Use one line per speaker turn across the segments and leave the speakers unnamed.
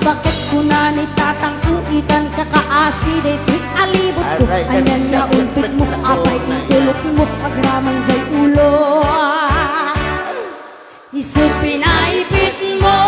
bakit ko na ni tatangkuitan kakaasi dito'y alibot ko. Anyan na ulpit mo, apay itulok mo, agraman diya'y ulo. Isu pinaipit mo,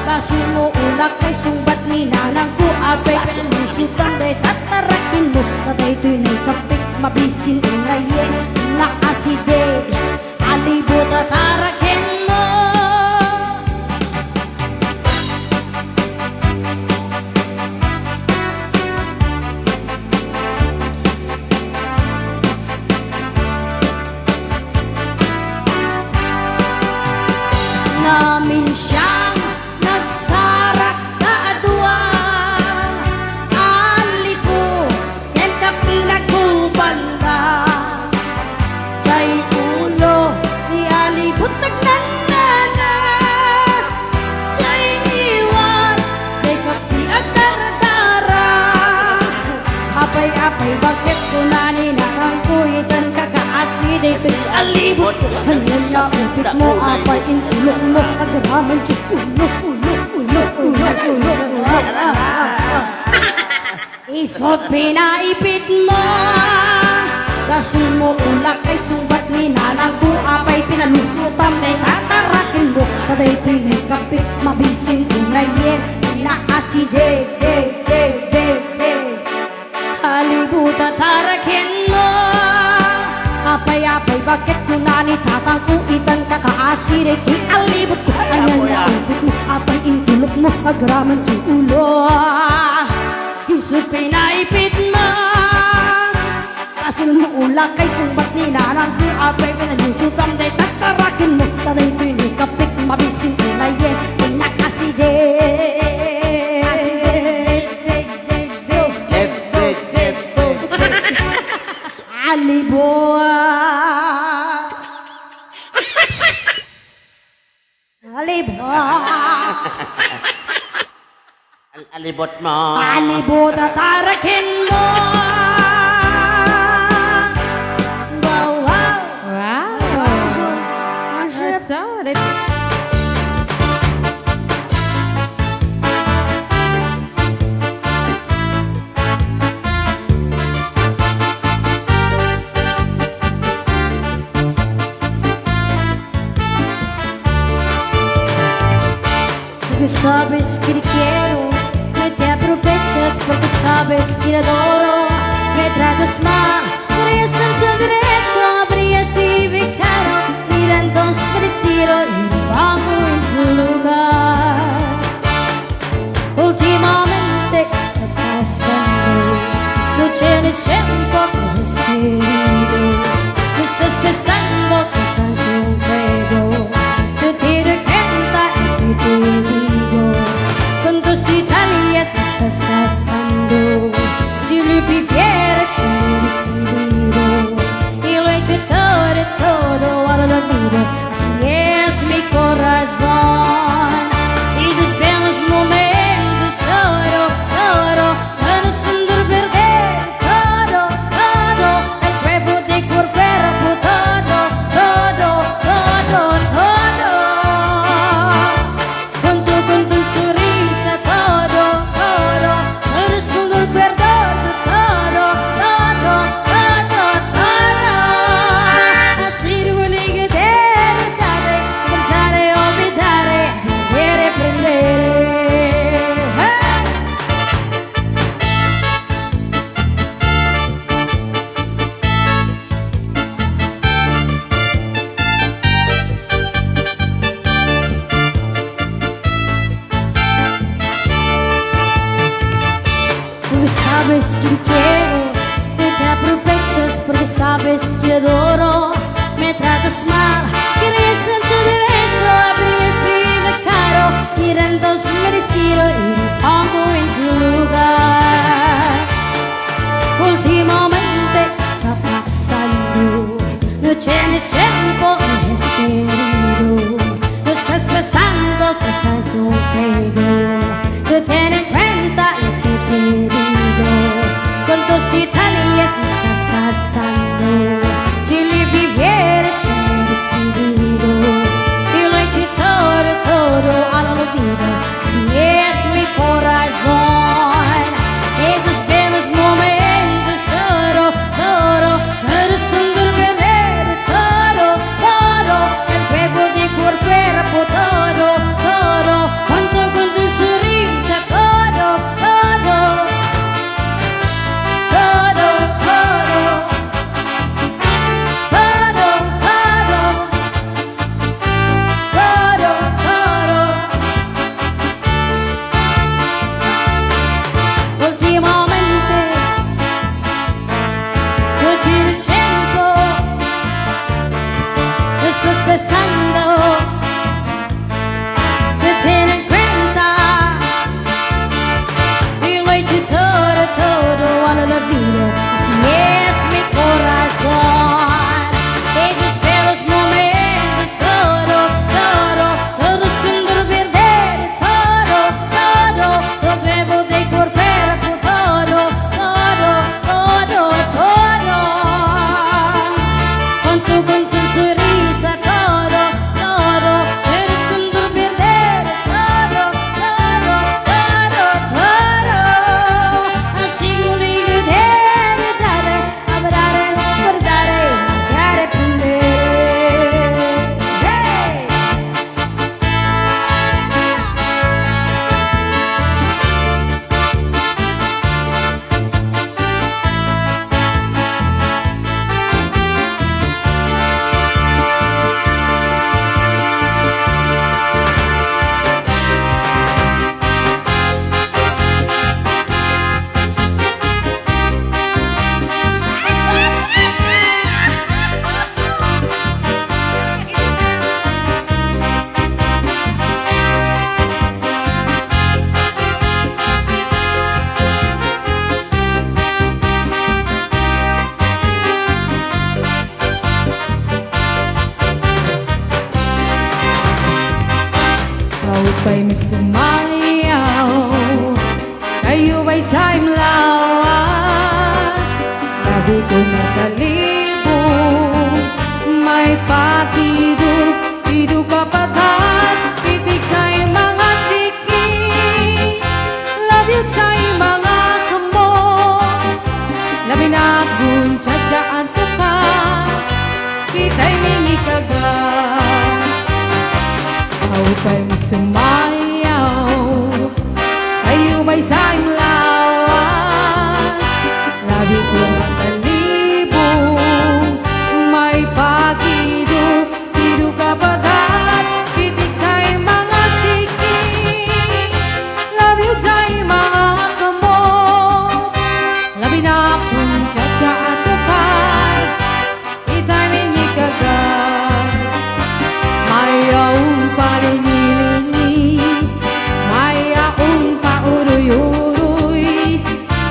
kaso mo ulak kay sumbat ni nanang ko. Apay kalusutan day tatarakin mo, tatay to'y nagkapik mabisin inaye na aside. Alibot at tarakin mo. Namin siyang nagsarak na adwa, ali ko yan kapinagubala. Jay ulo ni alibot nagnanana, jay iwan jay kapiagdaradara. Apay-apay bakit ko na ninarangkuitan kakaasi dito'y alibot ko. Hanyan na upit mo, apay intulok mo, agraman dyan ulo. Isot pinaipit mo, kaso mo ulak kay sumbat ni nanang ko. Apay pinalusutan day tatarakin mo, kaday pinagkapit mabisin unayin na aside. Halibut at tarakin mo. Apay-apay bakit ko na ni tatangkuitan kakaasi dito'y alibot ko. Anyan na ulpit mo, apay intulok mo, agraman dyan ulo. Isu pinaipit mo, kaso mo ulak kay sumbat ni nanang ko. Apay pinalusutan day tatarakin mo, taday pinagkapit mabisin unayin na aside. Alibot,
Alibot mo.
alibot at tarakin mo. Wow, wow.
Wow! So,
Porque sabes que te quiero, no te aprovechas porque sabes que te adoro. Me tratas mal, podrías en tu derecho, habrías equivocado. Mira entonces merecido y pongo en tu lugar. Últimamente está pasando, no tienes tiempo, no es querido. No estás pensando, se cansa un juego. No te doy cuenta y te digo, con tus detalles me estás casando. Si lo prefieres, yo me he decidido y lo he hecho todo a la vida. Así es mi corazón y sus belos momentos, todo para nos poder perder todo, el cuerpo de cuerpo, todo. Con tu sonrisa, todo, para nos poder perder todo. Así no voy a quedarte, pensar y olvidar, volver a aprender. Porque sabes que te quiero, no te aprovechas porque sabes que te adoro. Me tratas mal, querías en tu derecho, habrías equivocado. Mira entonces merecido y te pongo en tu lugar. Últimamente está pasando, no tienes tiempo, no es querido. No estás pensando, se cansa un juego. No ten en cuenta lo que te digo, con tus detalles me estás casando. Si le vivieras yo me he despedido y lo he hecho todo a la vida. Si es con sonrisa todo, todo, eres con tu perder todo, todo, todo, todo. Así conmigo debe dare, hablar es verdad, dare aprender. Hey. Kau ba'y may sumayaw, kayo ba'y sa'y lawas, labi ko natalibong, may pakido, pido kapagkat, pitik sa'y mga siki, labiyog sa'y mga kamot, labi na kung tsatsaan to ka, kita'y mingi kagat. Kau ba'y may sumayaw, kayo ba'y sa'y lawas, labi ko matalibong, may pakido, pido kapagkat, pitik sa'y mga siki, labiyog sa'y mga kamot, labi na kung tsatsaan to kay, ita'y mingi kagat. Mayaon pa lingi-lingi, mayaon pa uruy-uruy,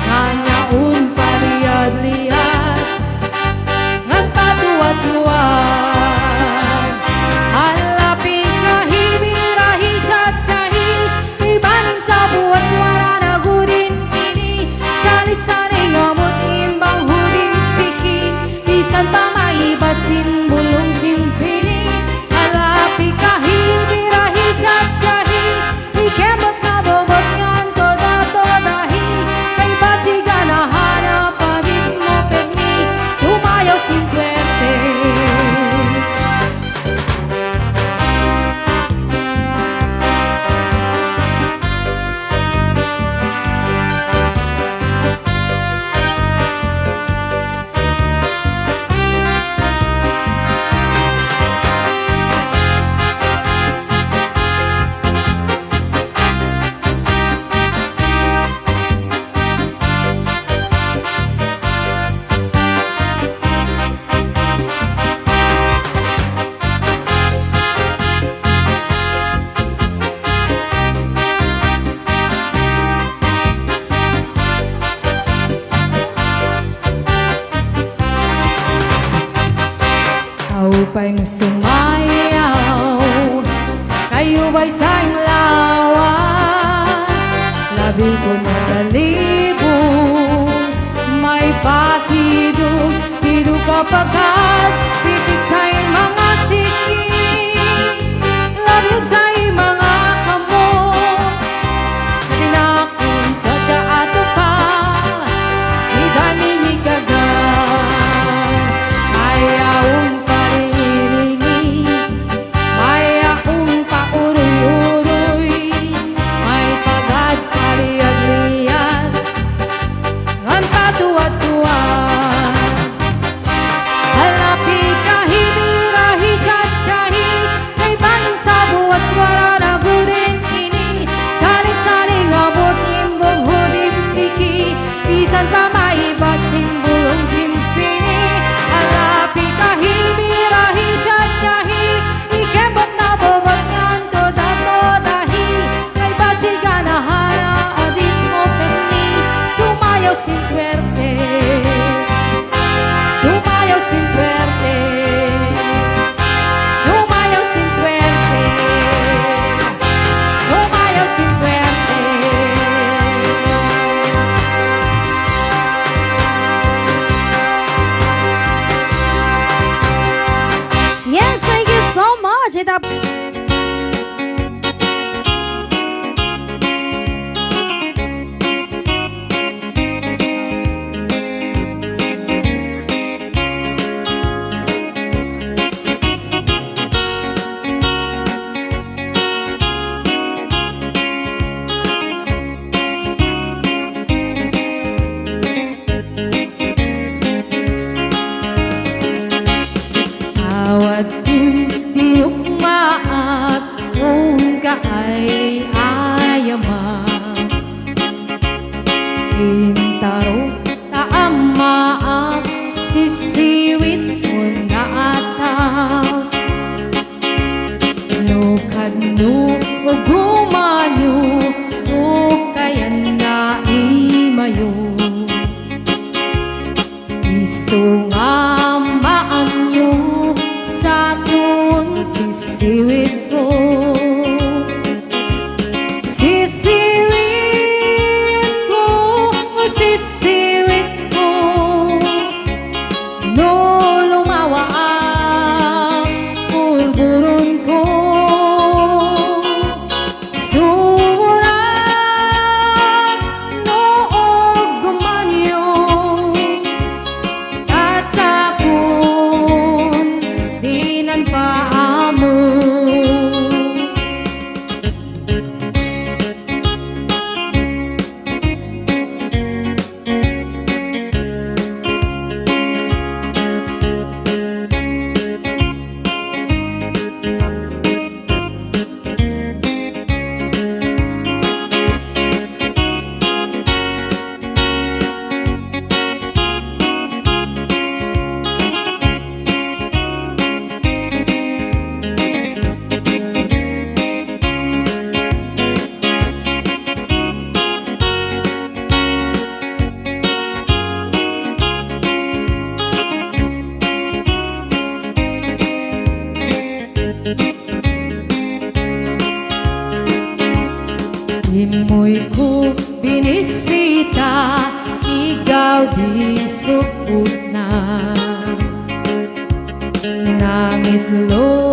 kanyaon pa liad-liad, ngan patuwad-tuwad. Halapi kahi, birahi, chat-chahi, ibanin sa buwas, wala na gudin ini, salit-sanay ngamot imbang huding siki, bisan pa maibasin bulong sinsini. Halapi kahi, birahi, chat-chahi, ikemot na bobot ngan toda-todahi, kay basigan na hanap pa mismo pegni, sumayaw sin puwerte. Kau ba'y may sumayaw, kayo ba'y sa'y lawas, labi ko natalibong, may pakido, pido kapagkat, pitik sa'y mga siki, labiyog sa'y mga kamot, labi na kung tsatsaato ka, ita'y mingi kagat. Mayaon pa ringi-ringi, mayaon pa uruy-uruy, may pagad pa liad-liad, ngan patuwad-tuwad. Halapi Mantap. Bawat tinukma at kung kaay ayama Intaro taama ang sisiwit mo na atap No kanu o gumanyo o kayan na imayo Iso nga maanyo sa tuon sisiwit ko Sisiwit ko, o sisiwit ko No lumawa ang pulburon ko Surat noog gumanyo Kasakon dinan paamo Imoy ko binisita, ikaw di supot na Nangitlo